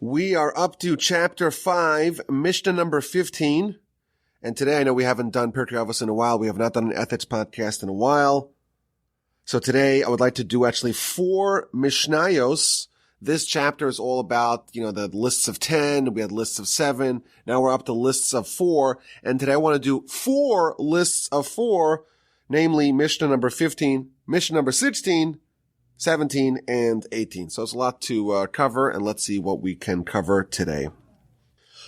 We are up to chapter 5, Mishnah number 15. And today, I know we haven't done Pirkei Avos in a while. We have not done an ethics podcast in a while. So today, I would like to do actually 4 Mishnayos. This chapter is all about, the lists of 10. We had lists of 7. Now we're up to lists of 4. And today I want to do 4 lists of 4, namely Mishnah number 15, Mishnah number 16, 17, and 18. So it's a lot to cover, and let's see what we can cover today.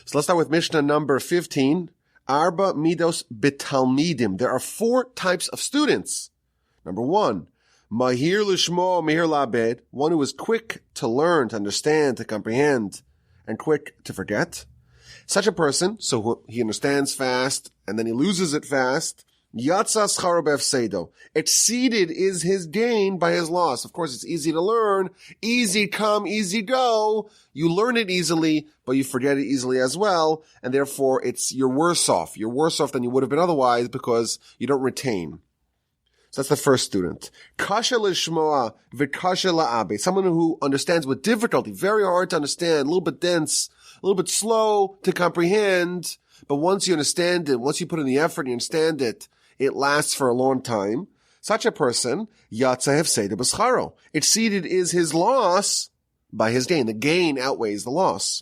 So let's start with Mishnah number 15. Arba midos betalmidim. There are 4 types of students. Number 1, mahir lishmo, mahir labed. One who is quick to learn, to understand, to comprehend, and quick to forget. Such a person, so he understands fast, and then he loses it fast. Yatsa scharo b'efsedo. Exceeded is his gain by his loss. Of course, it's easy to learn. Easy come, easy go. You learn it easily, but you forget it easily as well. And therefore, you're worse off. You're worse off than you would have been otherwise because you don't retain. So that's the first student. Kasha lishmoa v'kasha la'abe. Someone who understands with difficulty, very hard to understand, a little bit dense, a little bit slow to comprehend. But once you understand it, once you put in the effort and you understand it, it lasts for a long time. Such a person, yatsa hefseda b'scharo. Exceeded is his loss by his gain. The gain outweighs the loss.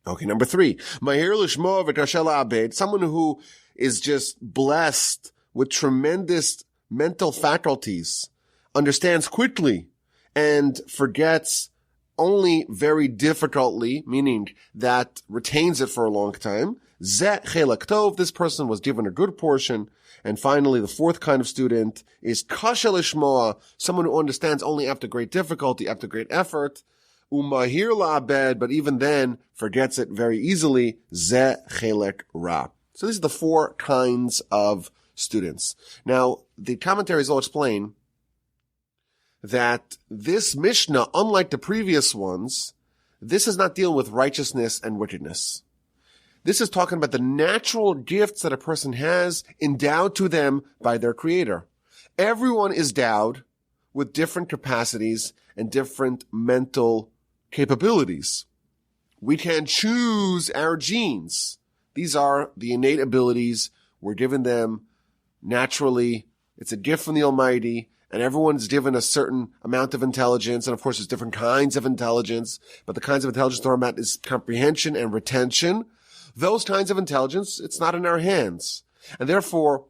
Okay, number 3. Mahir lishmo v'kasha la'abed. Someone who is just blessed with tremendous mental faculties, understands quickly, and forgets only very difficultly, meaning that retains it for a long time. Zeh chelak tov. This person was given a good portion. And finally, the 4th kind of student is kasha lishmoa, someone who understands only after great difficulty, after great effort. Umahir la'abed, but even then forgets it very easily. Zeh chelek ra. So these are the 4 kinds of students. Now, the commentaries will explain that this Mishnah, unlike the previous ones, this is not dealing with righteousness and wickedness. This is talking about the natural gifts that a person has endowed to them by their Creator. Everyone is endowed with different capacities and different mental capabilities. We can choose our genes. These are the innate abilities. We're given them naturally. It's a gift from the Almighty, and everyone's given a certain amount of intelligence. And of course, there's different kinds of intelligence, but the kinds of intelligence we're about is comprehension and retention. Those kinds of intelligence, it's not in our hands. And therefore,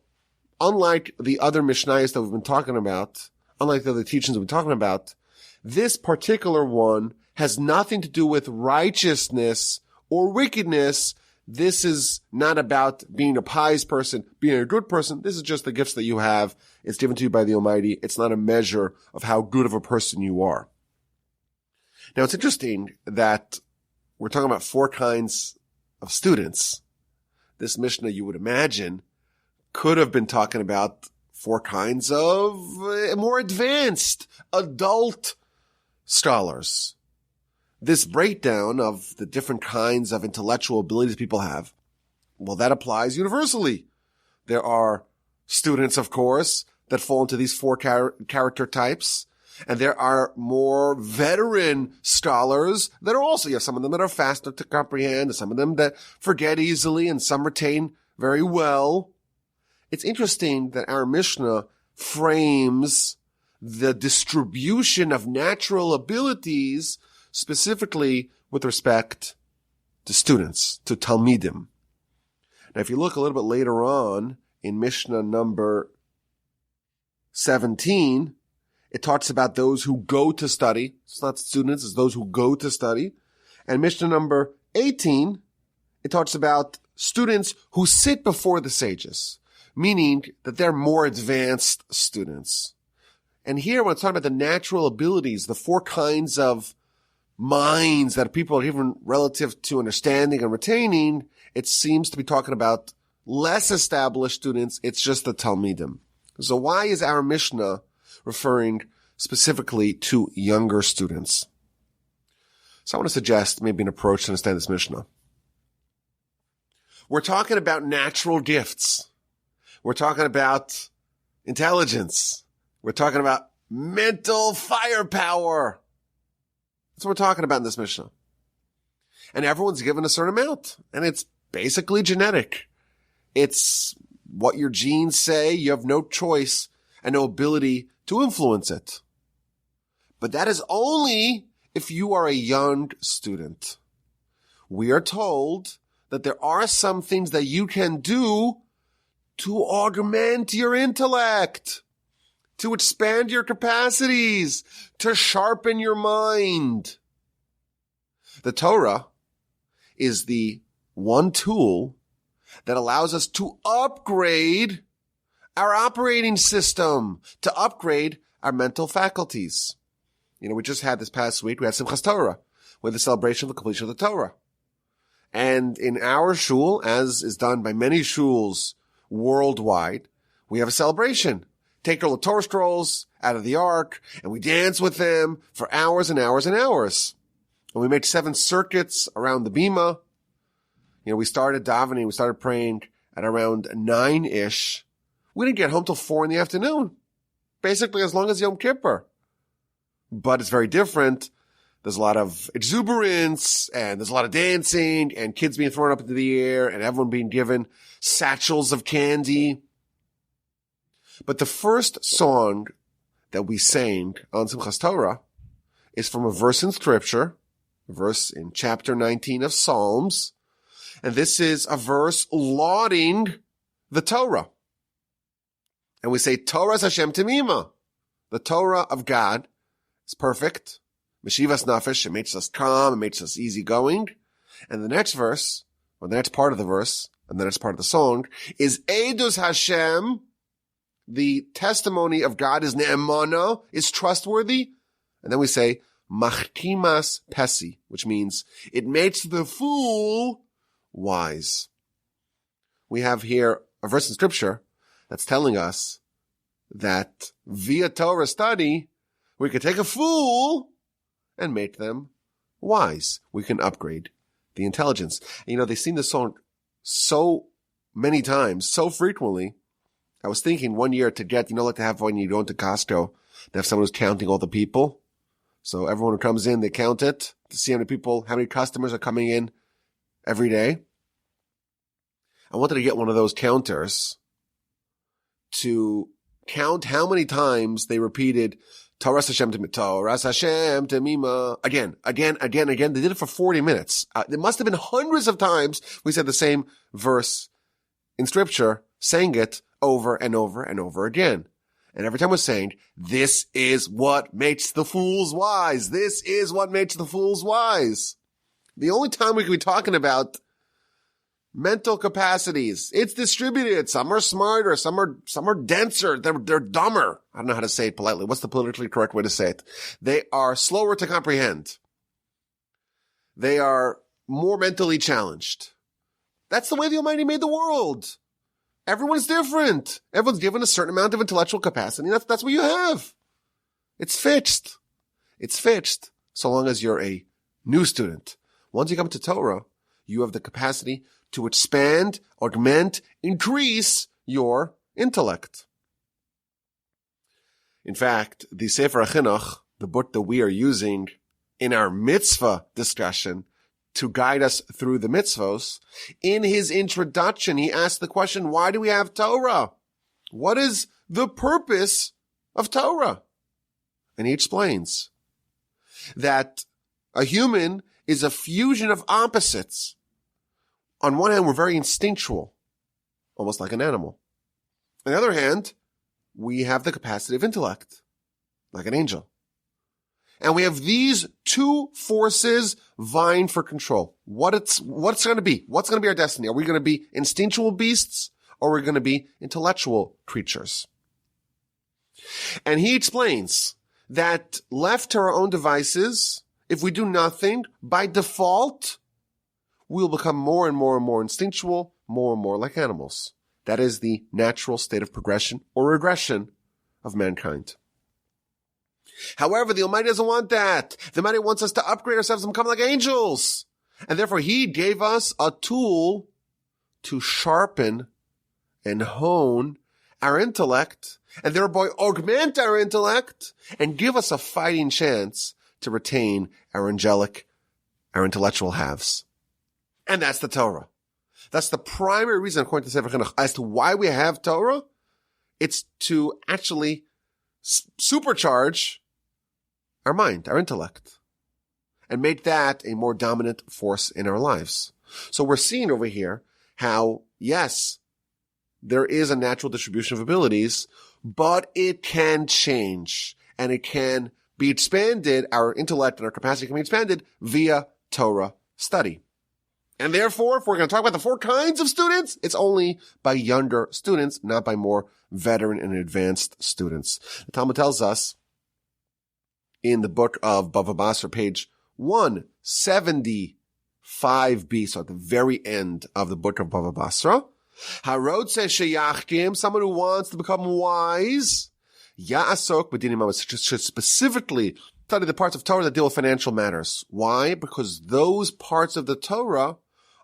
unlike the other Mishnayos that we've been talking about, unlike the other teachings we've been talking about, this particular one has nothing to do with righteousness or wickedness. This is not about being a pious person, being a good person. This is just the gifts that you have. It's given to you by the Almighty. It's not a measure of how good of a person you are. Now, it's interesting that we're talking about 4 kinds of students. This Mishnah, you would imagine, could have been talking about 4 kinds of more advanced adult scholars. This breakdown of the different kinds of intellectual abilities people have, well, that applies universally. There are students, of course, that fall into these 4 character types. And there are more veteran scholars that are also, you have some of them that are faster to comprehend, and some of them that forget easily, and some retain very well. It's interesting that our Mishnah frames the distribution of natural abilities specifically with respect to students, to Talmidim. Now, if you look a little bit later on in Mishnah number 17, it talks about those who go to study. It's not students, it's those who go to study. And Mishnah number 18, it talks about students who sit before the sages, meaning that they're more advanced students. And here, when it's talking about the natural abilities, the 4 kinds of minds that people are given relative to understanding and retaining, it seems to be talking about less established students. It's just the Talmidim. So why is our Mishnah referring specifically to younger students? So I want to suggest maybe an approach to understand this Mishnah. We're talking about natural gifts. We're talking about intelligence. We're talking about mental firepower. That's what we're talking about in this Mishnah. And everyone's given a certain amount. And it's basically genetic. It's what your genes say. You have no choice and no ability to influence it. But that is only if you are a young student. We are told that there are some things that you can do to augment your intellect, to expand your capacities, to sharpen your mind. The Torah is the one tool that allows us to upgrade our operating system, to upgrade our mental faculties. We just had this past week, we had Simchas Torah, with the celebration of the completion of the Torah. And in our shul, as is done by many shuls worldwide, we have a celebration. Take our Torah scrolls out of the ark, and we dance with them for hours and hours and hours. And we make 7 circuits around the bima. We started davening, we started praying at around 9-ish. We didn't get home till 4 in the afternoon. Basically as long as Yom Kippur. But it's very different. There's a lot of exuberance, and there's a lot of dancing, and kids being thrown up into the air, and everyone being given satchels of candy. But the first song that we sang on Simchas Torah is from a verse in Scripture, a verse in chapter 19 of Psalms, and this is a verse lauding the Torah. And we say, Torah's Hashem Temima. The Torah of God is perfect. Meshivas Nafesh, it makes us calm, it makes us easygoing. And the next verse, or the next part of the verse, and the next part of the song, is Eidus Hashem. The testimony of God is ne'emana, is trustworthy. And then we say, Machtimas Pesi, which means it makes the fool wise. We have here a verse in Scripture that's telling us that via Torah study, we could take a fool and make them wise. We can upgrade the intelligence. They sing this song so many times, so frequently. I was thinking one year to get, like to have when you go into Costco, they have someone who's counting all the people. So everyone who comes in, they count it to see how many people, how many customers are coming in every day. I wanted to get one of those counters to count how many times they repeated Torah Hashem Temima again. They did it for 40 minutes. There must have been hundreds of times we said the same verse in Scripture, saying it over and over and over again. And every time we're saying, this is what makes the fools wise. This is what makes the fools wise. The only time we could be talking about mental capacities, it's distributed. Some are smarter, some are denser, they're dumber. I don't know how to say it politely. What's the politically correct way to say it? They are slower to comprehend. They are more mentally challenged. That's the way the Almighty made the world. Everyone's different. Everyone's given a certain amount of intellectual capacity. That's what you have. It's fixed. It's fixed so long as you're a new student. Once you come to Torah, you have the capacity to expand, augment, increase your intellect. In fact, the Sefer HaChinuch, the book that we are using in our mitzvah discussion to guide us through the mitzvos, in his introduction, he asked the question, why do we have Torah? What is the purpose of Torah? And he explains that a human is a fusion of opposites. On one hand, we're very instinctual, almost like an animal. On the other hand, we have the capacity of intellect, like an angel. And we have these two forces vying for control. What's going to be? What's going to be our destiny? Are we going to be instinctual beasts, or are we going to be intellectual creatures? And he explains that left to our own devices, if we do nothing, by default, we will become more and more and more instinctual, more and more like animals. That is the natural state of progression or regression of mankind. However, the Almighty doesn't want that. The Almighty wants us to upgrade ourselves and become like angels. And therefore, He gave us a tool to sharpen and hone our intellect, and thereby augment our intellect and give us a fighting chance to retain our angelic our intellectual halves. And that's the Torah. That's the primary reason, according to Sefer Chinuch, as to why we have Torah. It's to actually supercharge our mind, our intellect, and make that a more dominant force in our lives. So we're seeing over here how, yes, there is a natural distribution of abilities, but it can change and it can be expanded. Our intellect and our capacity can be expanded via Torah study. And therefore, if we're going to talk about the four kinds of students, it's only by younger students, not by more veteran and advanced students. The Talmud tells us in the book of Bava Basra, page 175b, so at the very end of the book of Bava Basra, Harotze sheyachkim, someone who wants to become wise, ya'asok b'dinim mamos, should specifically study the parts of Torah that deal with financial matters. Why? Because those parts of the Torah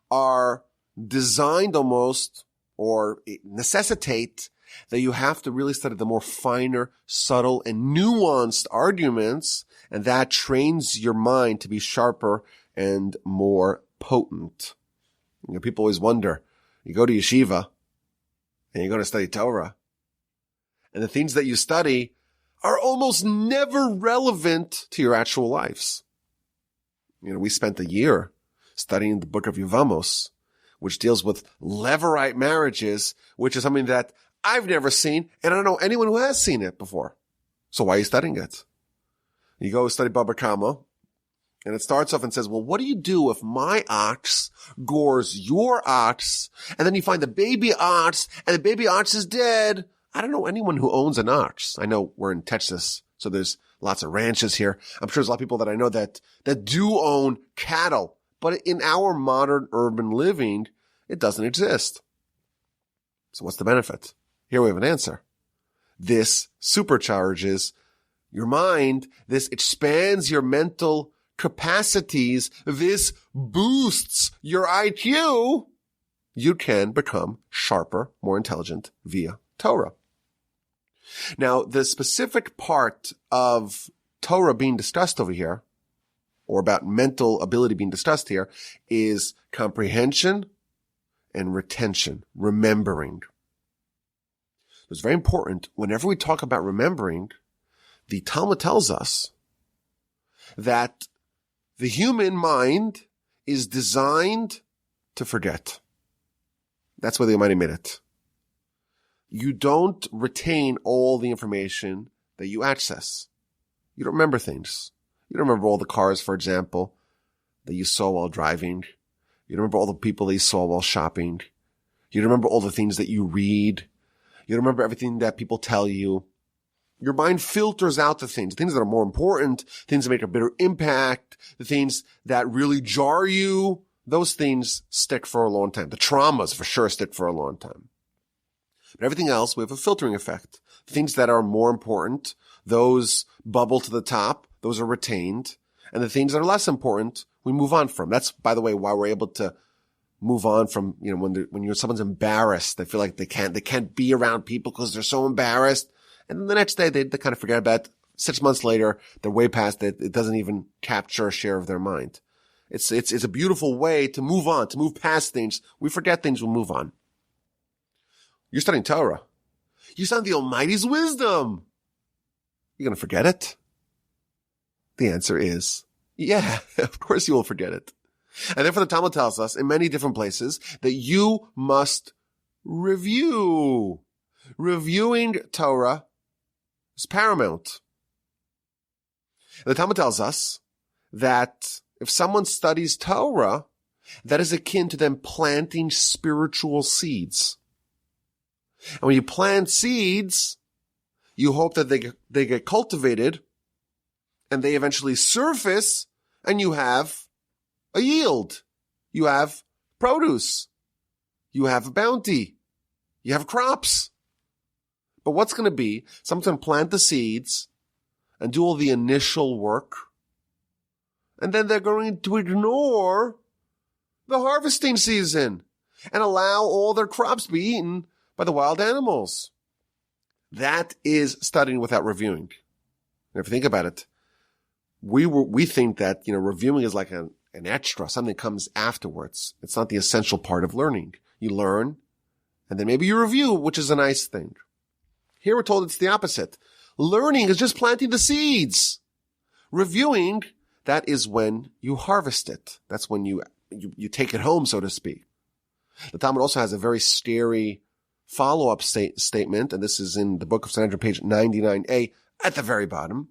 are designed almost, or necessitate, that you have to really study the more finer, subtle, and nuanced arguments, and that trains your mind to be sharper and more potent. You know, people always wonder, you go to yeshiva, and you're going to study Torah, and the things that you study are almost never relevant to your actual lives. You know, we spent a year studying the book of Yevamos, which deals with Levirate marriages, which is something that I've never seen, and I don't know anyone who has seen it before. So why are you studying it? You go study Baba Kama, and it starts off and says, well, what do you do if my ox gores your ox, and then you find the baby ox, and the baby ox is dead? I don't know anyone who owns an ox. I know we're in Texas, so there's lots of ranches here. I'm sure there's a lot of people that I know that do own cattle. But in our modern urban living, it doesn't exist. So what's the benefit? Here we have an answer. This supercharges your mind. This expands your mental capacities. This boosts your IQ. You can become sharper, more intelligent via Torah. Now, the specific part of Torah being discussed over here, or about mental ability being discussed here, is comprehension and retention, remembering. It's very important. Whenever we talk about remembering, the Talmud tells us that the human mind is designed to forget. That's why the Almighty made it. You don't retain all the information that you access. You don't remember things. You don't remember all the cars, for example, that you saw while driving. You don't remember all the people that you saw while shopping. You don't remember all the things that you read. You don't remember everything that people tell you. Your mind filters out the things that are more important, things that make a bigger impact, the things that really jar you. Those things stick for a long time. The traumas for sure stick for a long time. But everything else, we have a filtering effect. Things that are more important, those bubble to the top, those are retained. And the things that are less important, we move on from. That's, by the way, why we're able to move on from, you know, when someone's embarrassed, they feel like they can't be around people because they're so embarrassed. And then the next day, they kind of forget about it. 6 months later, they're way past it. It doesn't even capture a share of their mind. It's a beautiful way to move on, to move past things. We forget things, we'll move on. You're studying Torah. You study the Almighty's wisdom. You're going to forget it? The answer is, yeah, of course you will forget it. And therefore the Talmud tells us in many different places that you must review. Reviewing Torah is paramount. The Talmud tells us that if someone studies Torah, that is akin to them planting spiritual seeds. And when you plant seeds, you hope that they get cultivated and they eventually surface and you have a yield. You have produce. You have a bounty. You have crops. But what's going to be? Someone's going to plant the seeds and do all the initial work. And then they're going to ignore the harvesting season and allow all their crops to be eaten by the wild animals. That is studying without reviewing. And if you think about it, we think that, reviewing is like a an extra, something that comes afterwards. It's not the essential part of learning. You learn, and then maybe you review, which is a nice thing. Here we're told it's the opposite. Learning is just planting the seeds. Reviewing, that is when you harvest it. That's when you take it home, so to speak. The Talmud also has a very scary follow-up statement, and this is in the Book of Sanhedrin, page 99a, at the very bottom.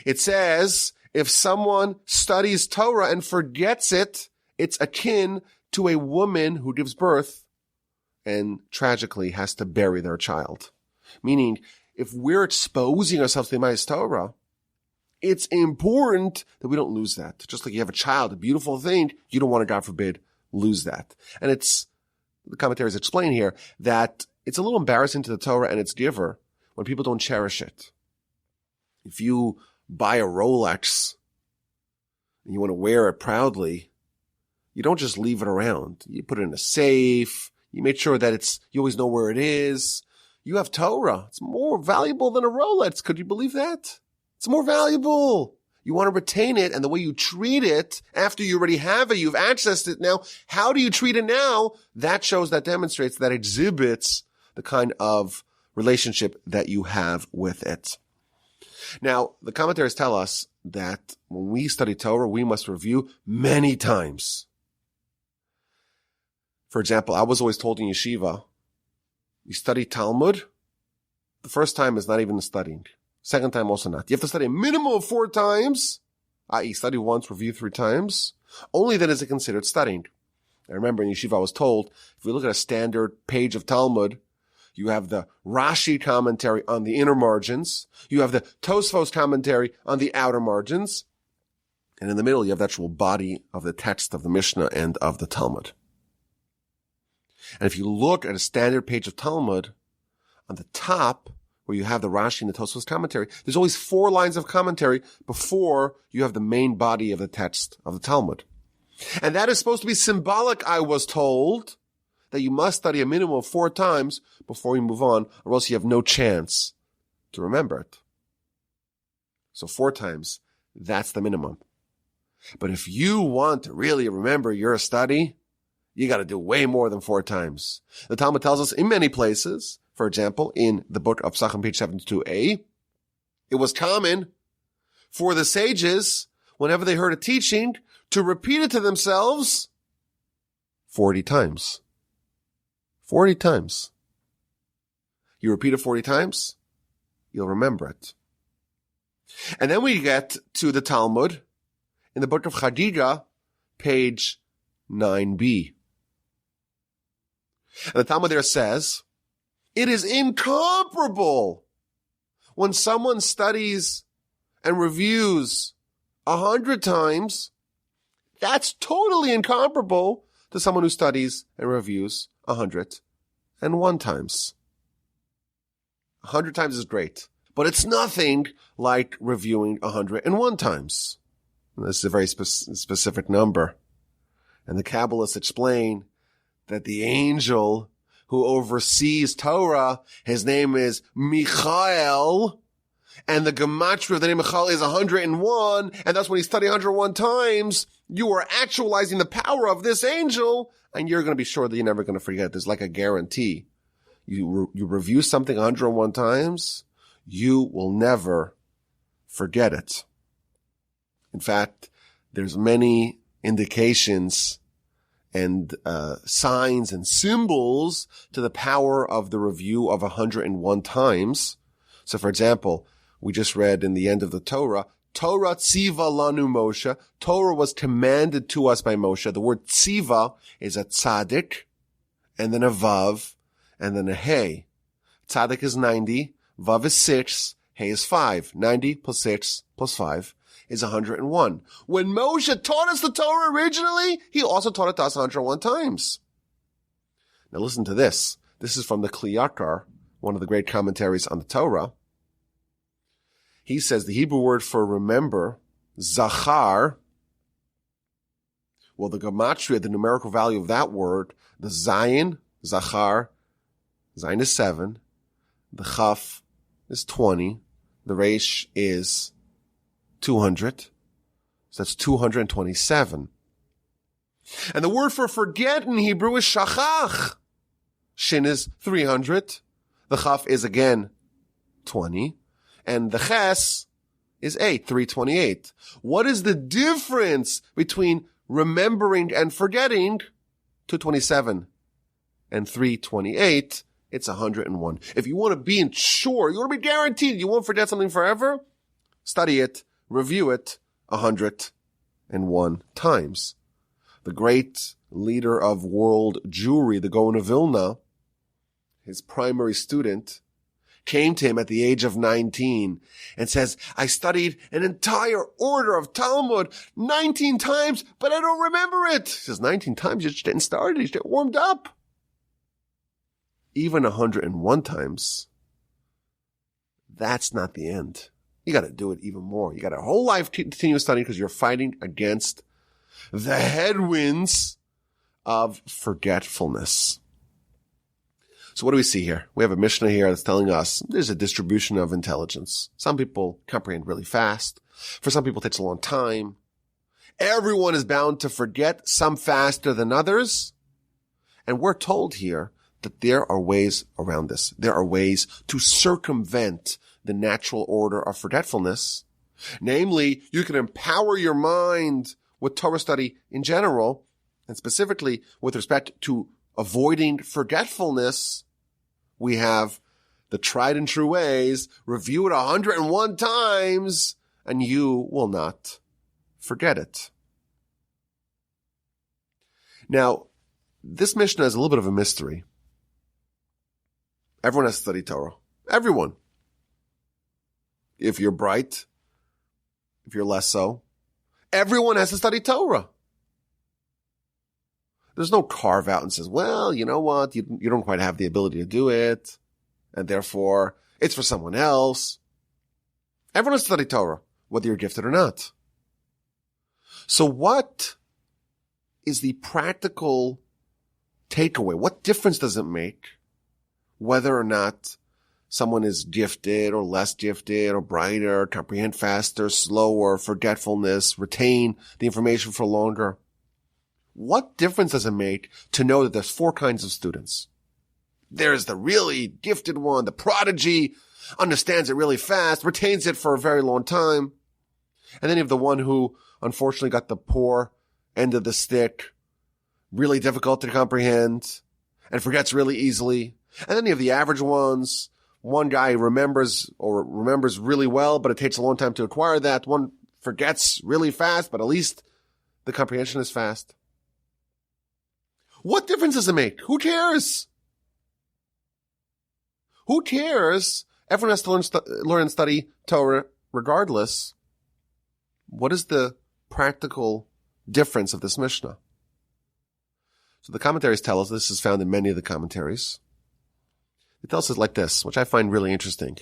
It says, if someone studies Torah and forgets it, it's akin to a woman who gives birth and tragically has to bury their child. Meaning, if we're exposing ourselves to the Ma'as Torah, it's important that we don't lose that. Just like you have a child, a beautiful thing, you don't want to, God forbid, lose that. And the commentaries explain here that it's a little embarrassing to the Torah and its giver when people don't cherish it. If you buy a Rolex and you want to wear it proudly, you don't just leave it around. You put it in a safe. You make sure that you always know where it is. You have Torah. It's more valuable than a Rolex. Could you believe that? It's more valuable. You want to retain it, and the way you treat it after you already have it, you've accessed it now. How do you treat it now? That demonstrates, that exhibits the kind of relationship that you have with it. Now, the commentaries tell us that when we study Torah, we must review many times. For example, I was always told in yeshiva, you study Talmud, the first time is not even studying. Second time also not. You have to study a minimum of 4 times, i.e. study once, review 3 times. Only then is it considered studying. I remember in yeshiva I was told, if we look at a standard page of Talmud, you have the Rashi commentary on the inner margins. You have the Tosfos commentary on the outer margins. And in the middle, you have the actual body of the text of the Mishnah and of the Talmud. And if you look at a standard page of Talmud, on the top, where you have the Rashi and the Tosfos commentary, there's always 4 lines of commentary before you have the main body of the text of the Talmud. And that is supposed to be symbolic, I was told, that you must study a minimum of 4 times before you move on, or else you have no chance to remember it. So 4 times, that's the minimum. But if you want to really remember your study, you got to do way more than 4 times. The Talmud tells us in many places, for example, in the book of Psachim, page 72a, it was common for the sages, whenever they heard a teaching, to repeat it to themselves 40 times. 40 times. You repeat it 40 times, you'll remember it. And then we get to the Talmud in the book of Chagiga, page 9b. And the Talmud there says, it is incomparable when someone studies and reviews 100 times. That's totally incomparable to someone who studies and reviews 101 times. 100 times is great, but it's nothing like reviewing 101 times. And this is a very specific number. And the Kabbalists explain that the angel who oversees Torah, his name is Michael, and the gematria of the name Michael is 101, and that's when you study 101 times, you are actualizing the power of this angel, and you're going to be sure that you're never going to forget. There's like a guarantee. You review something 101 times, you will never forget it. In fact, there's many indications and signs and symbols to the power of the review of 101 times. So, for example, we just read in the end of the Torah, Torah tziva lanu Moshe. Torah was commanded to us by Moshe. The word tziva is a tzaddik, and then a vav, and then a hey. Tzaddik is 90, vav is 6, hey is 5. 90 plus 6 plus 5 is 101. When Moshe taught us the Torah originally, he also taught it to us 101 times. Now listen to this. This is from the Kli Yakar, one of the great commentaries on the Torah. He says the Hebrew word for remember, zachar, well, the gematria, the numerical value of that word, the zayin, zachar, zayin is 7, the chaf is 20, the resh is 200. So that's 227. And the word for forget in Hebrew is shachach. Shin is 300. The chaf is again 20. And the ches is 8, 328. What is the difference between remembering and forgetting? 227 and 328. It's 101. If you want to be sure, you want to be guaranteed you won't forget something forever, study it, review it 101 times. The great leader of world Jewry, the Gaon of Vilna, his primary student, came to him at the age of 19 and says, I studied an entire order of Talmud 19 times, but I don't remember it. He says, 19 times? You just didn't start it. You just didn't warmed up. Even 101 times, that's not the end. You got to do it even more. You got a whole life to continue studying because you're fighting against the headwinds of forgetfulness. So what do we see here? We have a Mishnah here that's telling us there's a distribution of intelligence. Some people comprehend really fast. For some people, it takes a long time. Everyone is bound to forget, some faster than others. And we're told here that there are ways around this. There are ways to circumvent the natural order of forgetfulness. Namely, you can empower your mind with Torah study in general, and specifically with respect to avoiding forgetfulness. We have the tried and true ways. Review it 101 times, and you will not forget it. Now, this Mishnah is a little bit of a mystery. Everyone has to study Torah. Everyone. If you're bright, if you're less so, everyone has to study Torah. There's no carve out and says, well, you know what? You don't quite have the ability to do it, and therefore it's for someone else. Everyone has to study Torah, whether you're gifted or not. So what is the practical takeaway? What difference does it make whether or not someone is gifted or less gifted or brighter, comprehend faster, slower, forgetfulness, retain the information for longer? What difference does it make to know that there's 4 kinds of students? There's the really gifted one, the prodigy, understands it really fast, retains it for a very long time. And then you have the one who unfortunately got the poor end of the stick, really difficult to comprehend, and forgets really easily. And then you have the average ones. One guy remembers really well, but it takes a long time to acquire that. One forgets really fast, but at least the comprehension is fast. What difference does it make? Who cares? Who cares? Everyone has to learn and study Torah regardless. What is the practical difference of this Mishnah? So the commentaries tell us, this is found in many of the commentaries. It tells us like this, which I find really interesting.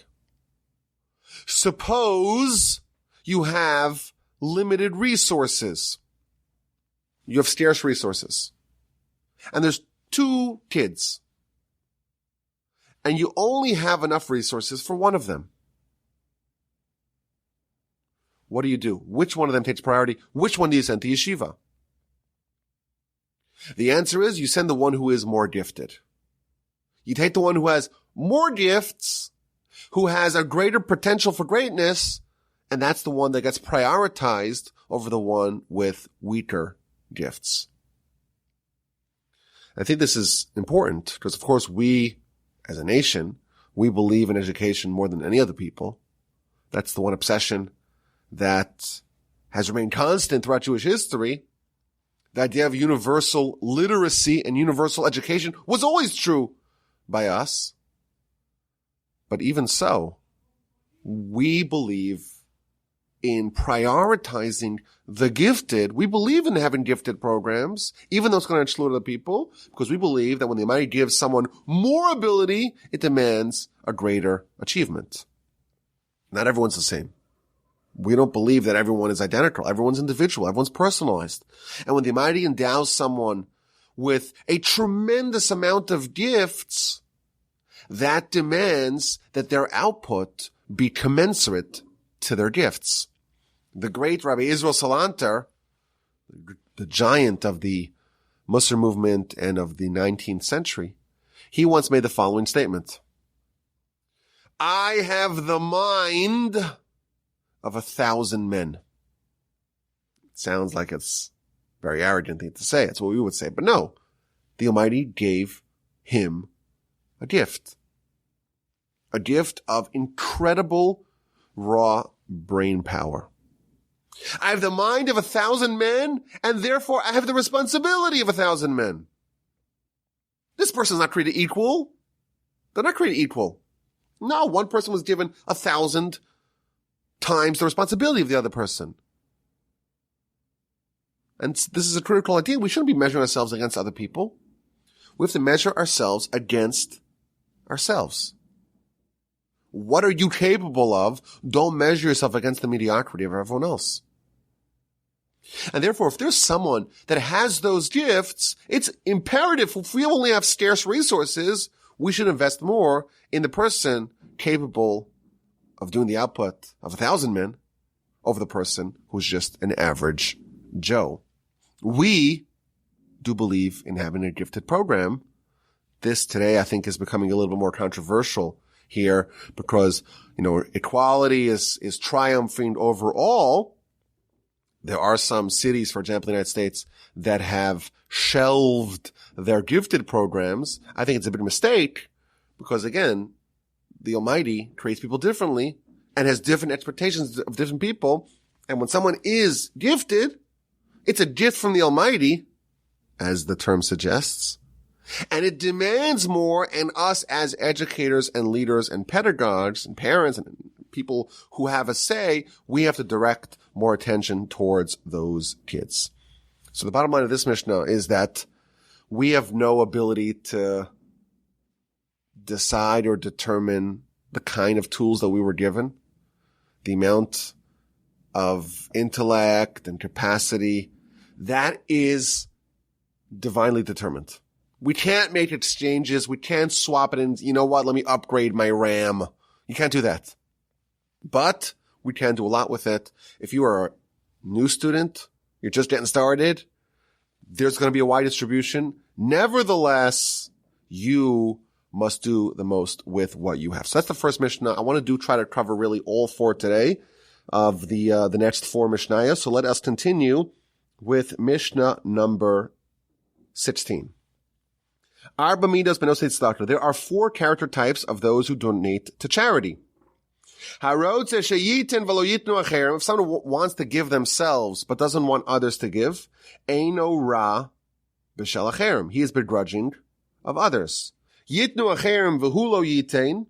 Suppose you have limited resources. You have scarce resources. And there's 2 kids. And you only have enough resources for one of them. What do? Which one of them takes priority? Which one do you send to yeshiva? The answer is you send the one who is more gifted. You take the one who has more gifts, who has a greater potential for greatness, and that's the one that gets prioritized over the one with weaker gifts. I think this is important because, of course, we, as a nation, we believe in education more than any other people. That's the one obsession that has remained constant throughout Jewish history. The idea of universal literacy and universal education was always true by us. But even so, we believe in prioritizing the gifted. We believe in having gifted programs, even though it's going to exclude other people, because we believe that when the Almighty gives someone more ability, it demands a greater achievement. Not everyone's the same. We don't believe that everyone is identical. Everyone's individual. Everyone's personalized. And when the Almighty endows someone with a tremendous amount of gifts, that demands that their output be commensurate to their gifts. The great Rabbi Israel Salanter, the giant of the Musar movement and of the 19th century, he once made the following statement. I have the mind of 1,000 men. It sounds like it's a very arrogant thing to say. It's what we would say. But no, the Almighty gave him a gift of incredible raw brain power. I have the mind of 1,000 men, and therefore I have the responsibility of 1,000 men. This person's not created equal. They're not created equal. No, one person was given 1,000 times the responsibility of the other person. And this is a critical idea. We shouldn't be measuring ourselves against other people. We have to measure ourselves against ourselves. What are you capable of? Don't measure yourself against the mediocrity of everyone else. And therefore, if there's someone that has those gifts, it's imperative, if we only have scarce resources, we should invest more in the person capable of doing the output of 1,000 men over the person who's just an average Joe. We do believe in having a gifted program. This today, I think, is becoming a little bit more controversial here because, equality is triumphing overall. There are some cities, for example, in the United States, that have shelved their gifted programs. I think it's a big mistake because, again, the Almighty creates people differently and has different expectations of different people. And when someone is gifted, it's a gift from the Almighty, as the term suggests. And it demands more, and us as educators and leaders and pedagogues and parents and people who have a say, we have to direct more attention towards those kids. So the bottom line of this Mishnah is that we have no ability to decide or determine the kind of tools that we were given, the amount of intellect and capacity. That is divinely determined. We can't make exchanges. We can't swap it in. You know what? Let me upgrade my RAM. You can't do that. But we can do a lot with it. If you are a new student, you're just getting started, there's going to be a wide distribution. Nevertheless, you must do the most with what you have. So that's the first Mishnah. I want to try to cover really all four today of the next four Mishnayos. So let us continue with Mishnah number 16. Arba midas benoset tzedakah. There are four character types of those who donate to charity. If someone wants to give themselves but doesn't want others to give, eino ra b'shel acherim. He is begrudging of others. Yitnu acherim v'hu lo yitein.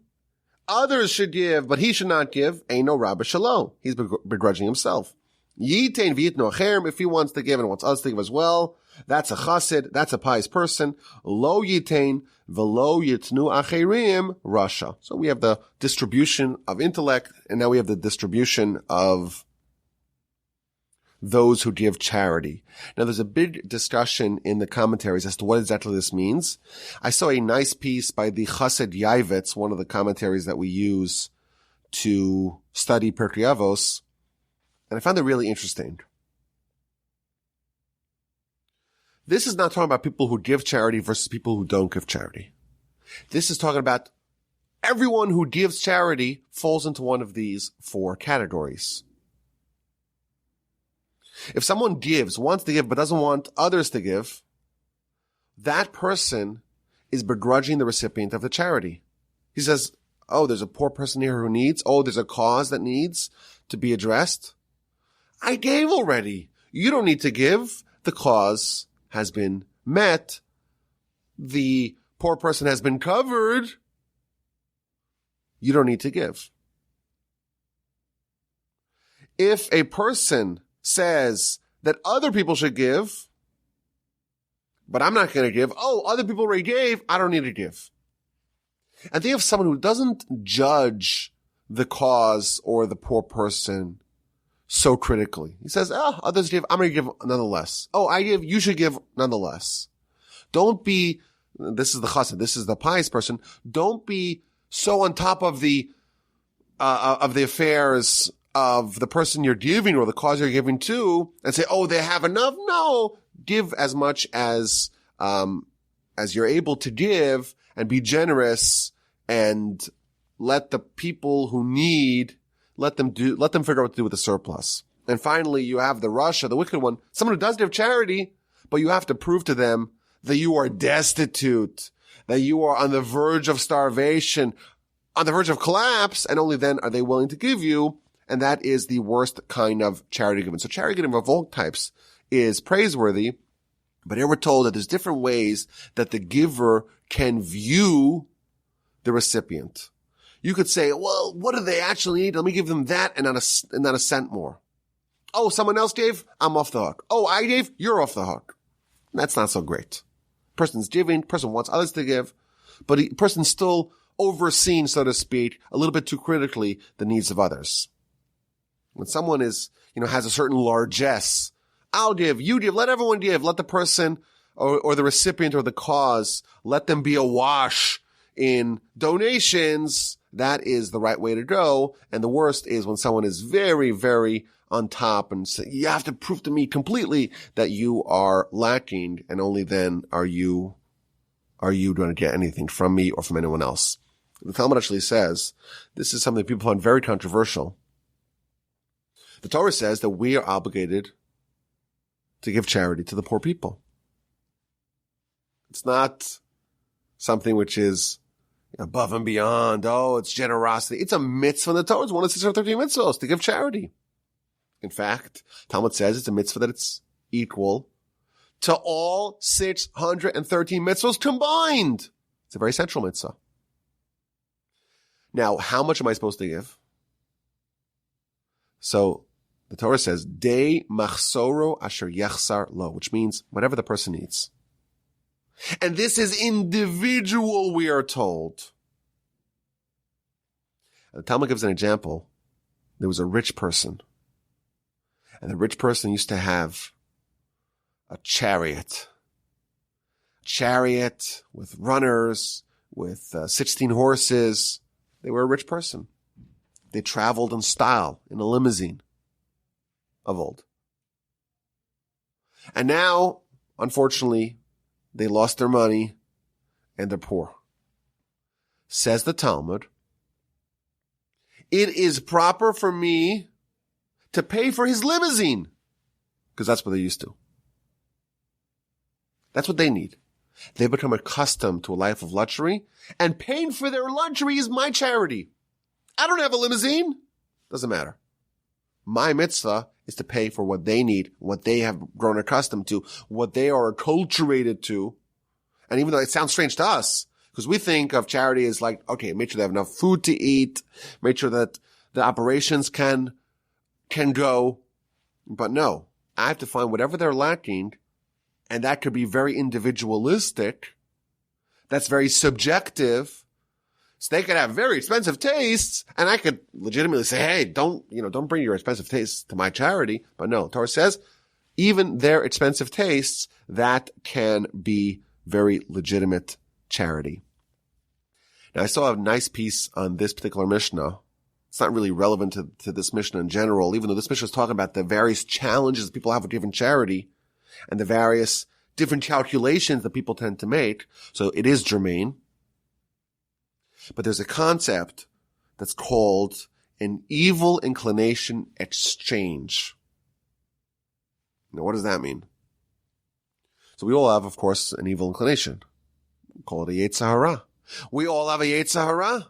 Others should give, but he should not give. Eino ra b'shelo. He's begrudging himself. Yitein v'yitnu acherim. If he wants to give and wants others to give as well, that's a chassid, that's a pious person. Lo yitain v'lo yitnu acherim rasha. So we have the distribution of intellect, and now we have the distribution of those who give charity. Now there's a big discussion in the commentaries as to what exactly this means. I saw a nice piece by the Chassid Yavitz, one of the commentaries that we use to study Pirkei Avos, and I found it really interesting. This is not talking about people who give charity versus people who don't give charity. This is talking about everyone who gives charity falls into one of these four categories. If someone wants to give, but doesn't want others to give, that person is begrudging the recipient of the charity. He says, oh, there's a poor person here who needs, there's a cause that needs to be addressed. I gave already. You don't need to give. The cause has been met. The poor person has been covered. You don't need to give. If a person says that other people should give, but I'm not going to give, other people already gave, I don't need to give. And then you have someone who doesn't judge the cause or the poor person so critically. He says, others give, I'm going to give nonetheless. I give, you should give nonetheless. Don't be, this is the chassid, this is the pious person, don't be so on top of the affairs of the person you're giving or the cause you're giving to and say, oh, they have enough. No, give as much as you're able to give and be generous and let the people who need, let them figure out what to do with the surplus. And finally, you have the Rasha, the wicked one, someone who does give charity, but you have to prove to them that you are destitute, that you are on the verge of starvation, on the verge of collapse, and only then are they willing to give you. And that is the worst kind of charity given. So charity given of all types is praiseworthy, but here we're told that there's different ways that the giver can view the recipient. You could say, well, what do they actually need? Let me give them that and not a cent more. Oh, someone else gave? I'm off the hook. Oh, I gave? You're off the hook. That's not so great. Person's giving, person wants others to give, but the person's still overseeing, so to speak, a little bit too critically the needs of others. When someone has a certain largesse, I'll give, you give, let everyone give, let the person or the recipient or the cause, let them be awash in donations. That is the right way to go. And the worst is when someone is very, very on top and say, you have to prove to me completely that you are lacking, and only then are you going to get anything from me or from anyone else. The Talmud actually says, this is something people find very controversial. The Torah says that we are obligated to give charity to the poor people. It's not something which is above and beyond. Oh, it's generosity. It's a mitzvah in the Torah. It's one of the 613 mitzvahs to give charity. In fact, Talmud says it's a mitzvah that it's equal to all 613 mitzvahs combined. It's a very central mitzvah. Now, how much am I supposed to give? So the Torah says, "Dei machsoro asher yachsar lo," which means whatever the person needs. And this is individual, we are told. And the Talmud gives an example. There was a rich person, and the rich person used to have a chariot with runners, with 16 horses. They were a rich person. They traveled in style in a limousine of old. And now, unfortunately, they lost their money and they're poor. Says the Talmud, it is proper for me to pay for his limousine, because that's what they're used to. That's what they need. They become accustomed to a life of luxury, and paying for their luxury is my charity. I don't have a limousine. Doesn't matter. My mitzvah is to pay for what they need, what they have grown accustomed to, what they are acculturated to. And even though it sounds strange to us, because we think of charity as like, okay, make sure they have enough food to eat, make sure that the operations can go. But no, I have to find whatever they're lacking, and that could be very individualistic. That's very subjective. So they could have very expensive tastes, and I could legitimately say, hey, don't bring your expensive tastes to my charity. But no, Torah says, even their expensive tastes, that can be very legitimate charity. Now, I saw a nice piece on this particular Mishnah. It's not really relevant to this Mishnah in general, even though this Mishnah is talking about the various challenges that people have with giving charity and the various different calculations that people tend to make. So it is germane. But there's a concept that's called an evil inclination exchange. Now, what does that mean? So we all have, of course, an evil inclination. We call it a Yetzer Hara. We all have a Yetzer Hara.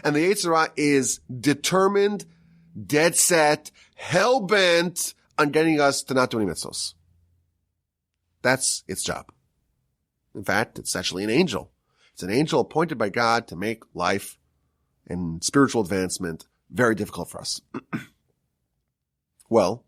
And the Yetzer Hara is determined, dead set, hell-bent on getting us to not do any mitzvos. That's its job. In fact, it's actually an angel. It's an angel appointed by God to make life and spiritual advancement very difficult for us. Well,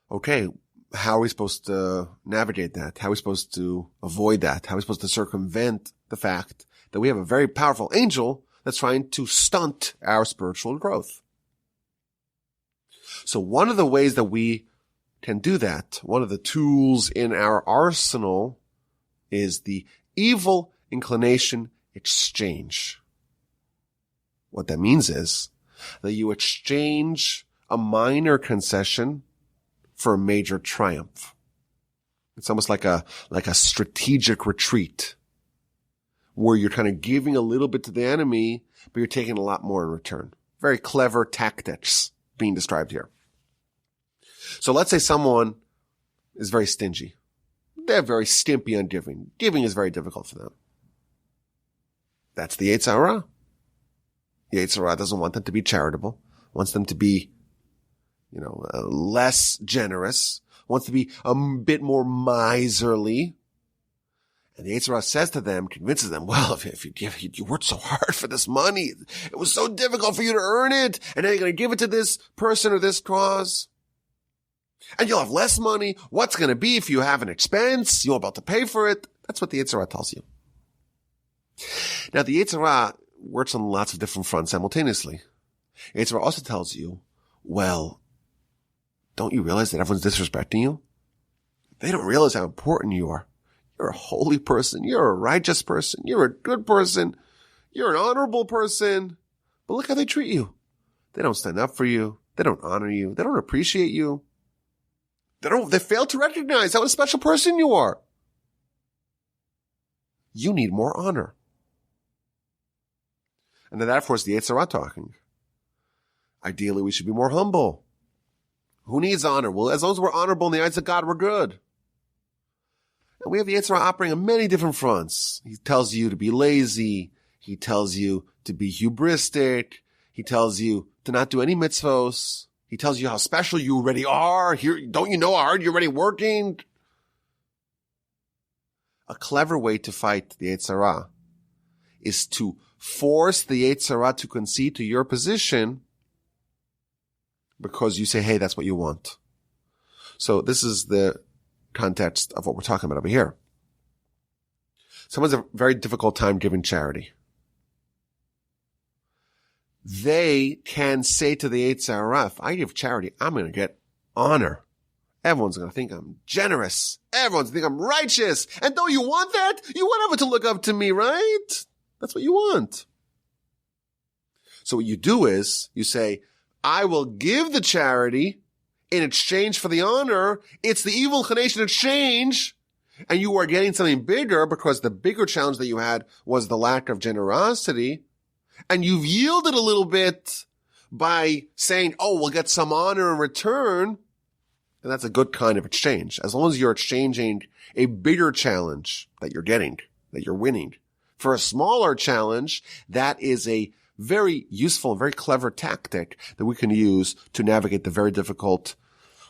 okay, how are we supposed to navigate that? How are we supposed to avoid that? How are we supposed to circumvent the fact that we have a very powerful angel that's trying to stunt our spiritual growth? So one of the ways that we can do that, one of the tools in our arsenal, is the evil inclination exchange. What that means is that you exchange a minor concession for a major triumph. It's almost like a strategic retreat where you're kind of giving a little bit to the enemy, but you're taking a lot more in return. Very clever tactics being described here. So let's say someone is very stingy. They're very stimpy on giving. Giving is very difficult for them. That's the Yetzer Hara. The Yetzer Hara doesn't want them to be charitable, wants them to be, less generous, wants to be a bit more miserly. And the Yetzer Hara says to them, convinces them, well, if you worked so hard for this money, it was so difficult for you to earn it, and now you're going to give it to this person or this cause. And you'll have less money. What's going to be if you have an expense? You're about to pay for it. That's what the Yetzer Hara tells you. Now, the Yetzer Hara works on lots of different fronts simultaneously. Yetzer Hara also tells you, well, don't you realize that everyone's disrespecting you? They don't realize how important you are. You're a holy person. You're a righteous person. You're a good person. You're an honorable person. But look how they treat you. They don't stand up for you. They don't honor you. They don't appreciate you. They fail to recognize how a special person you are. You need more honor. And then that, of course, the Yetzer Hara talking. Ideally, we should be more humble. Who needs honor? Well, as long as we're honorable in the eyes of God, we're good. And we have the Yetzer Hara operating on many different fronts. He tells you to be lazy. He tells you to be hubristic. He tells you to not do any mitzvos. He tells you how special you already are. Don't you know how hard you're already working? A clever way to fight the Yetzer Hara is to force the Yetzer Hara to concede to your position because you say, hey, that's what you want. So this is the context of what we're talking about over here. Someone's a very difficult time giving charity. They can say to the Yetzer Hara, if I give charity, I'm going to get honor. Everyone's going to think I'm generous. Everyone's going to think I'm righteous. And don't you want that? You want everyone to look up to me, right? That's what you want. So what you do is you say, I will give the charity in exchange for the honor. It's the evil inclination exchange. And you are getting something bigger because the bigger challenge that you had was the lack of generosity. And you've yielded a little bit by saying, oh, we'll get some honor in return. And that's a good kind of exchange. As long as you're exchanging a bigger challenge that you're getting, that you're winning, for a smaller challenge, that is a very useful and very clever tactic that we can use to navigate the very difficult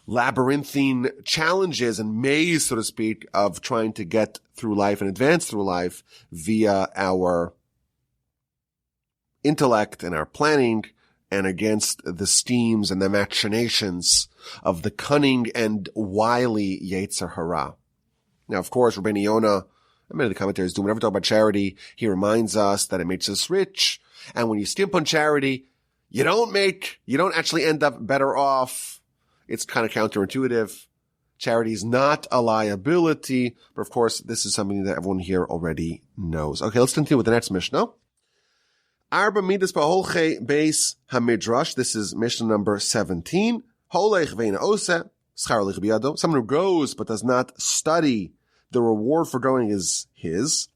labyrinthine challenges and maze, so to speak, of trying to get through life and advance through life via our intellect and our planning and against the schemes and the machinations of the cunning and wily Yetzer Hara. Now, of course, Rabbeinu Yonah, and many of the commentators do, whenever we talk about charity, he reminds us that it makes us rich. And when you skimp on charity, you don't actually end up better off. It's kind of counterintuitive. Charity is not a liability. But of course, this is something that everyone here already knows. Okay, let's continue with the next Mishnah. Arba midas ba'holche beis hamidrash. This is Mishnah number 17. Holech ve'ina oseh, schar lich biyado. Someone who goes but does not study, the reward for going is his.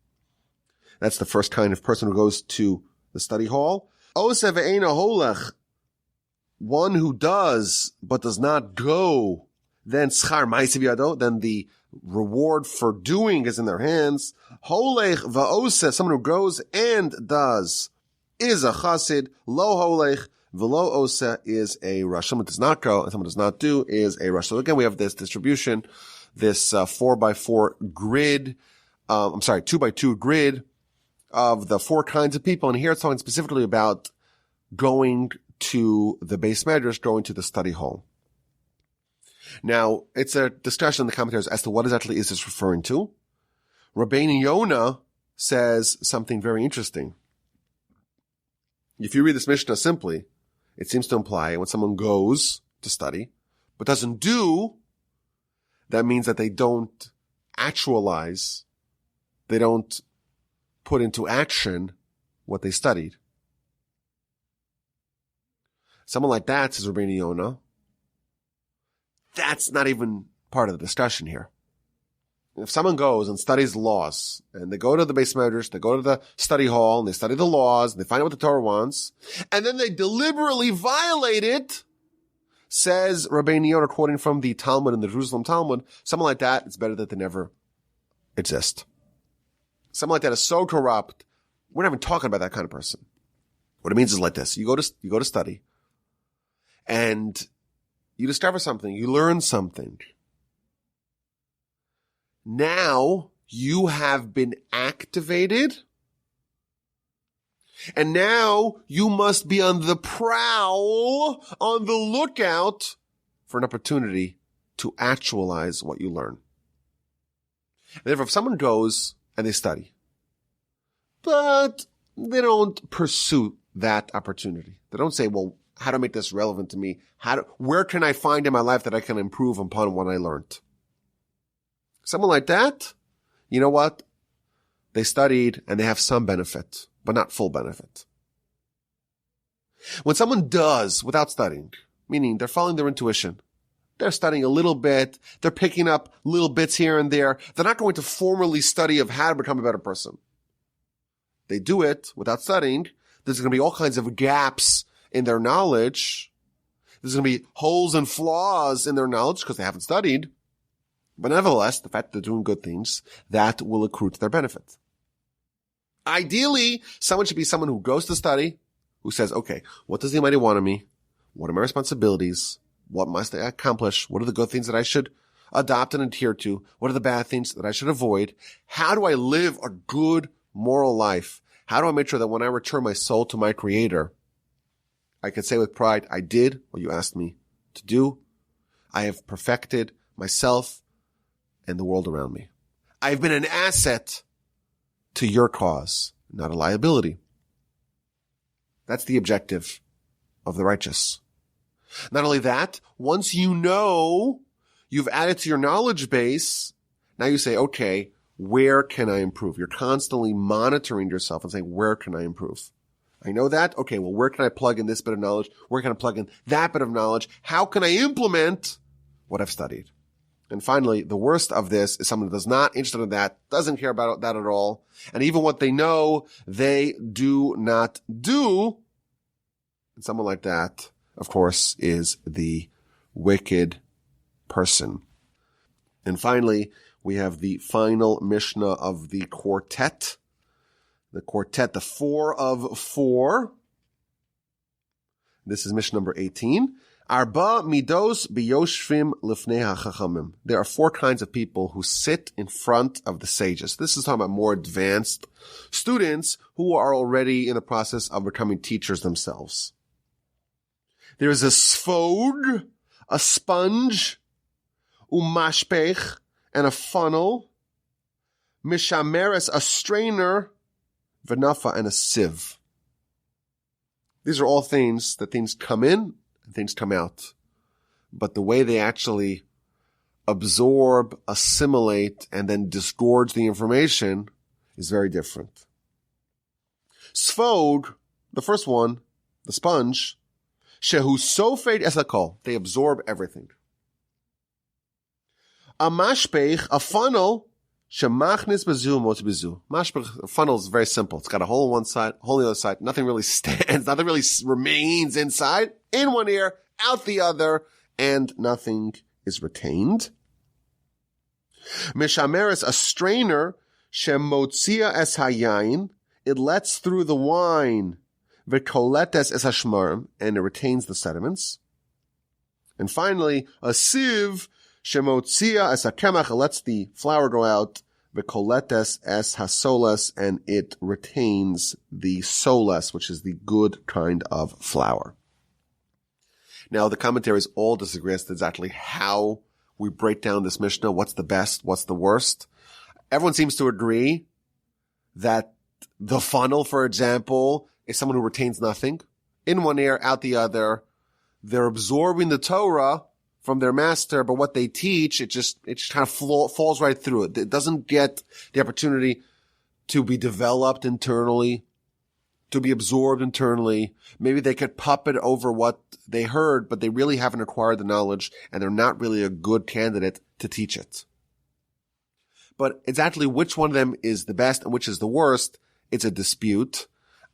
That's the first kind of person who goes to the study hall. Oseh ve'ina holech. One who does but does not go, then schar ma'aseh biyado. Then the reward for doing is in their hands. Holech va'oseh. Someone who goes and does is a chassid. Lo holech v'lo oseh is a rush. Someone does not go and someone does not do is a rush. So again, we have this distribution, this 4x4 grid, 2x2 grid of the four kinds of people. And here it's talking specifically about going to the base medrash, going to the study hall. Now, it's a discussion in the commentaries as to what exactly is this referring to. Rabbeinu Yonah says something very interesting. If you read this Mishnah simply, it seems to imply when someone goes to study but doesn't do, that means that they don't actualize, they don't put into action what they studied. Someone like that, says Rabbeinu Yonah, that's not even part of the discussion here. If someone goes and studies laws, and they go to the Beis Medrash, they go to the study hall, and they study the laws, and they find out what the Torah wants, and then they deliberately violate it, says Rabbeinu Yonah, quoting from the Talmud and the Jerusalem Talmud, someone like that, it's better that they never exist. Someone like that is so corrupt, we're not even talking about that kind of person. What it means is like this. You go to study, and you discover something, you learn something. Now you have been activated, and now you must be on the prowl, on the lookout for an opportunity to actualize what you learn. And therefore, if someone goes and they study, but they don't pursue that opportunity, they don't say, well, how to make this relevant to me? Where can I find in my life that I can improve upon what I learned? Someone like that, you know what? They studied and they have some benefit, but not full benefit. When someone does without studying, meaning they're following their intuition, they're studying a little bit, they're picking up little bits here and there, they're not going to formally study of how to become a better person. They do it without studying. There's going to be all kinds of gaps in their knowledge. There's going to be holes and flaws in their knowledge because they haven't studied. But nevertheless, the fact that they're doing good things, that will accrue to their benefit. Ideally, someone should be someone who goes to study, who says, okay, what does the Almighty want of me? What are my responsibilities? What must I accomplish? What are the good things that I should adopt and adhere to? What are the bad things that I should avoid? How do I live a good moral life? How do I make sure that when I return my soul to my Creator, I can say with pride, I did what you asked me to do. I have perfected myself and the world around me. I've been an asset to your cause, not a liability. That's the objective of the righteous. Not only that, once you know you've added to your knowledge base, now you say, okay, where can I improve? You're constantly monitoring yourself and saying, where can I improve? I know that. Okay, well, where can I plug in this bit of knowledge? Where can I plug in that bit of knowledge? How can I implement what I've studied? And finally, the worst of this is someone who is not interested in that, doesn't care about that at all, and even what they know, they do not do. And someone like that, of course, is the wicked person. And finally, we have the final Mishnah of the quartet. The quartet, the 4 of 4. This is Mishnah number 18. Arba midos biyoshvim lifnei hachachamim. There are 4 kinds of people who sit in front of the sages. This is talking about more advanced students who are already in the process of becoming teachers themselves. There is a sfod, a sponge, umashpech, and a funnel, mishameres, a strainer, v'nafa, and a sieve. These are all things that things come in and things come out. But the way they actually absorb, assimilate, and then disgorge the information is very different. Sfod, the first one, the sponge, shehu sofed esakol, they absorb everything. A mashpech, a funnel, shemachnis bezu mot bezu. Mashpech, a funnel is very simple. It's got a hole on one side, hole on the other side. Nothing really stands, nothing really remains inside. In one ear, out the other, and nothing is retained. Mishameres, a strainer, shemotzia es hayayin, it lets through the wine, v'koletes es hashmarim, and it retains the sediments. And finally, a sieve, shemotzia es hakemach, it lets the flour go out, v'koletes es hasoles, and it retains the soles, which is the good kind of flour. Now, the commentaries all disagree as to exactly how we break down this Mishnah. What's the best? What's the worst? Everyone seems to agree that the funnel, for example, is someone who retains nothing. In one ear, out the other. They're absorbing the Torah from their master, but what they teach, it just kind of falls right through it. It doesn't get the opportunity to be developed internally, to be absorbed internally. Maybe they could puppet over what they heard, but they really haven't acquired the knowledge and they're not really a good candidate to teach it. But it's actually which one of them is the best and which is the worst. It's a dispute.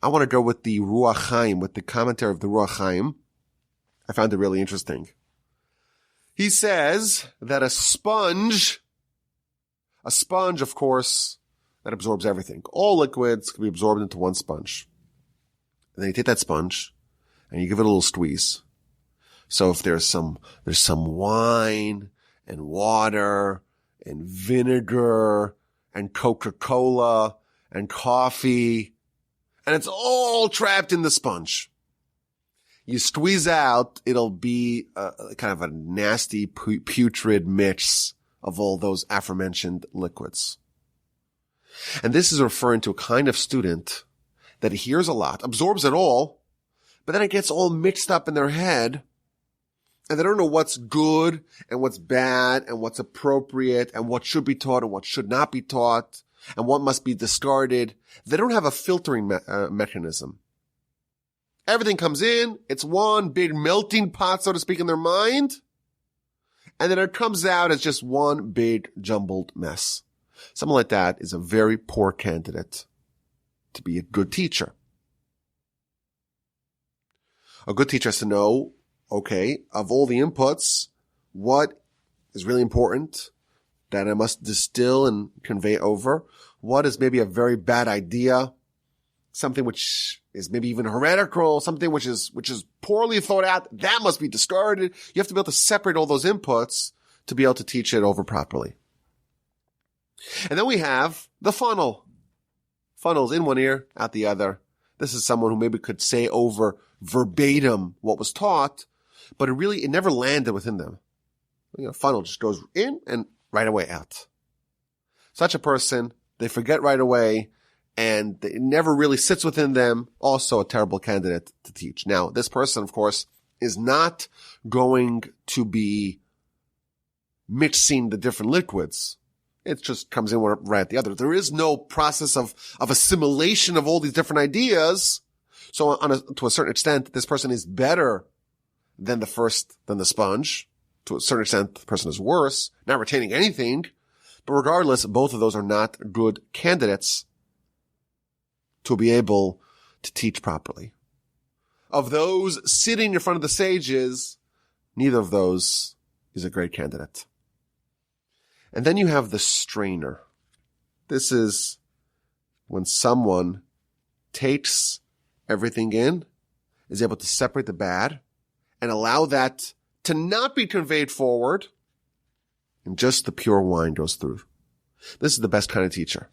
I want to go with the Ruach Chaim, with the commentary of the Ruach Chaim. I found it really interesting. He says that a sponge, of course, that absorbs everything. All liquids can be absorbed into one sponge. And then you take that sponge and you give it a little squeeze. So if there's some wine and water and vinegar and Coca-Cola and coffee, and it's all trapped in the sponge. You squeeze out, it'll be kind of a nasty, putrid mix of all those aforementioned liquids. And this is referring to a kind of student that hears a lot, absorbs it all, but then it gets all mixed up in their head, and they don't know what's good and what's bad and what's appropriate and what should be taught and what should not be taught and what must be discarded. They don't have a filtering mechanism. Everything comes in, it's one big melting pot, so to speak, in their mind, and then it comes out as just one big jumbled mess. Someone like that is a very poor candidate to be a good teacher. A good teacher has to know, okay, of all the inputs, what is really important that I must distill and convey over? What is maybe a very bad idea? Something which is maybe even heretical, something which is poorly thought out, that must be discarded. You have to be able to separate all those inputs to be able to teach it over properly. And then we have the funnel. Funnels in one ear, out the other. This is someone who maybe could say over verbatim what was taught, but it never landed within them. Funnel just goes in and right away out. Such a person, they forget right away, and it never really sits within them. Also a terrible candidate to teach. Now, this person, of course, is not going to be mixing the different liquids. It just comes in one right at the other. There is no process of assimilation of all these different ideas. So to a certain extent, this person is better than the sponge. To a certain extent, the person is worse, not retaining anything. But regardless, both of those are not good candidates to be able to teach properly. Of those sitting in front of the sages, neither of those is a great candidate. And then you have the strainer. This is when someone takes everything in, is able to separate the bad, and allow that to not be conveyed forward, and just the pure wine goes through. This is the best kind of teacher.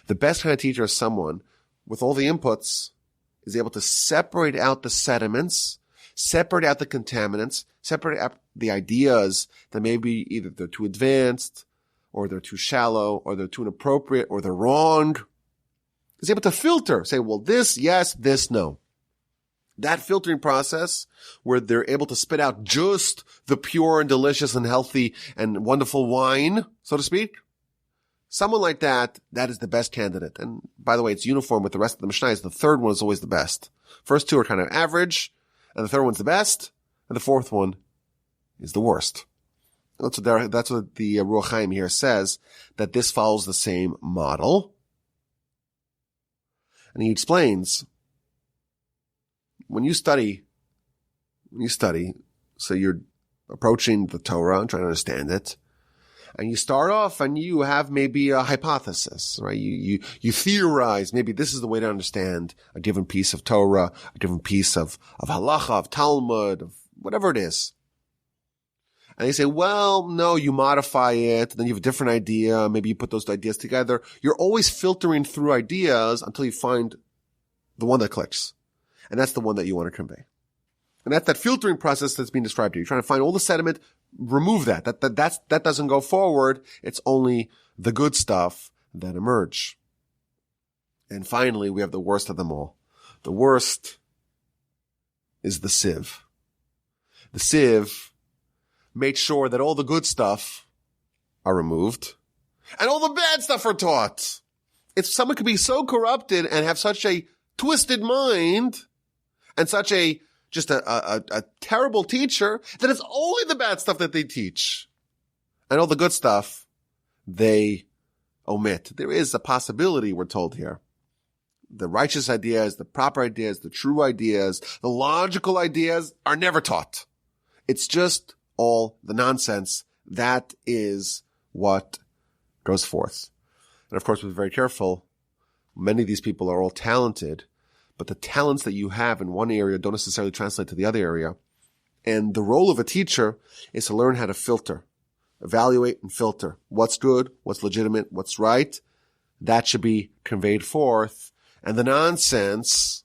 The best kind of teacher is someone with all the inputs is able to separate out the sediments, separate out the contaminants, separate out the ideas that maybe either they're too advanced, or they're too shallow, or they're too inappropriate, or they're wrong. Is able to filter, say, well, this, yes, this, no. That filtering process where they're able to spit out just the pure and delicious and healthy and wonderful wine, so to speak. Someone like that is the best candidate. And by the way, it's uniform with the rest of the Mishnahs. The third one is always the best. First two are kind of average, and the third one's the best, and the fourth one is the worst. That's what the Ruach Chaim here says, that this follows the same model. And he explains, when you study, so you're approaching the Torah and trying to understand it, and you start off and you have maybe a hypothesis, right? You theorize, maybe this is the way to understand a given piece of Torah, a given piece of halacha, of Talmud, of whatever it is. And they say, well, no, you modify it, then you have a different idea, maybe you put those ideas together. You're always filtering through ideas until you find the one that clicks. And that's the one that you want to convey. And that's that filtering process that's being described here. You're trying to find all the sediment, remove that. That doesn't go forward. It's only the good stuff that emerge. And finally, we have the worst of them all. The worst is the sieve. The sieve made sure that all the good stuff are removed and all the bad stuff are taught. If someone could be so corrupted and have such a twisted mind and such a terrible teacher that it's only the bad stuff that they teach. And all the good stuff they omit. There is a possibility, we're told here. The righteous ideas, the proper ideas, the true ideas, the logical ideas are never taught. It's just all the nonsense. That is what goes forth. And of course, we're very careful. Many of these people are all talented, but the talents that you have in one area don't necessarily translate to the other area. And the role of a teacher is to learn how to filter, evaluate and filter what's good, what's legitimate, what's right. That should be conveyed forth. And the nonsense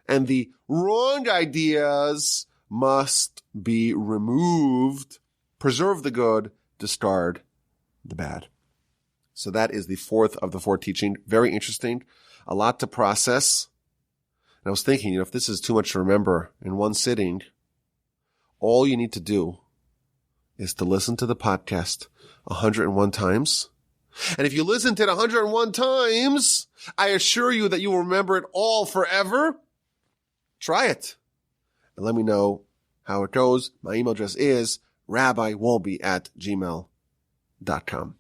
and the wrong ideas must be removed. Preserve the good, discard the bad. So that is the fourth of the four teaching. Very interesting. A lot to process. And I was thinking, if this is too much to remember in one sitting, all you need to do is to listen to the podcast 101 times. And if you listen to it 101 times, I assure you that you will remember it all forever. Try it. And let me know how it goes. My email address is rabbiwolbe@gmail.com.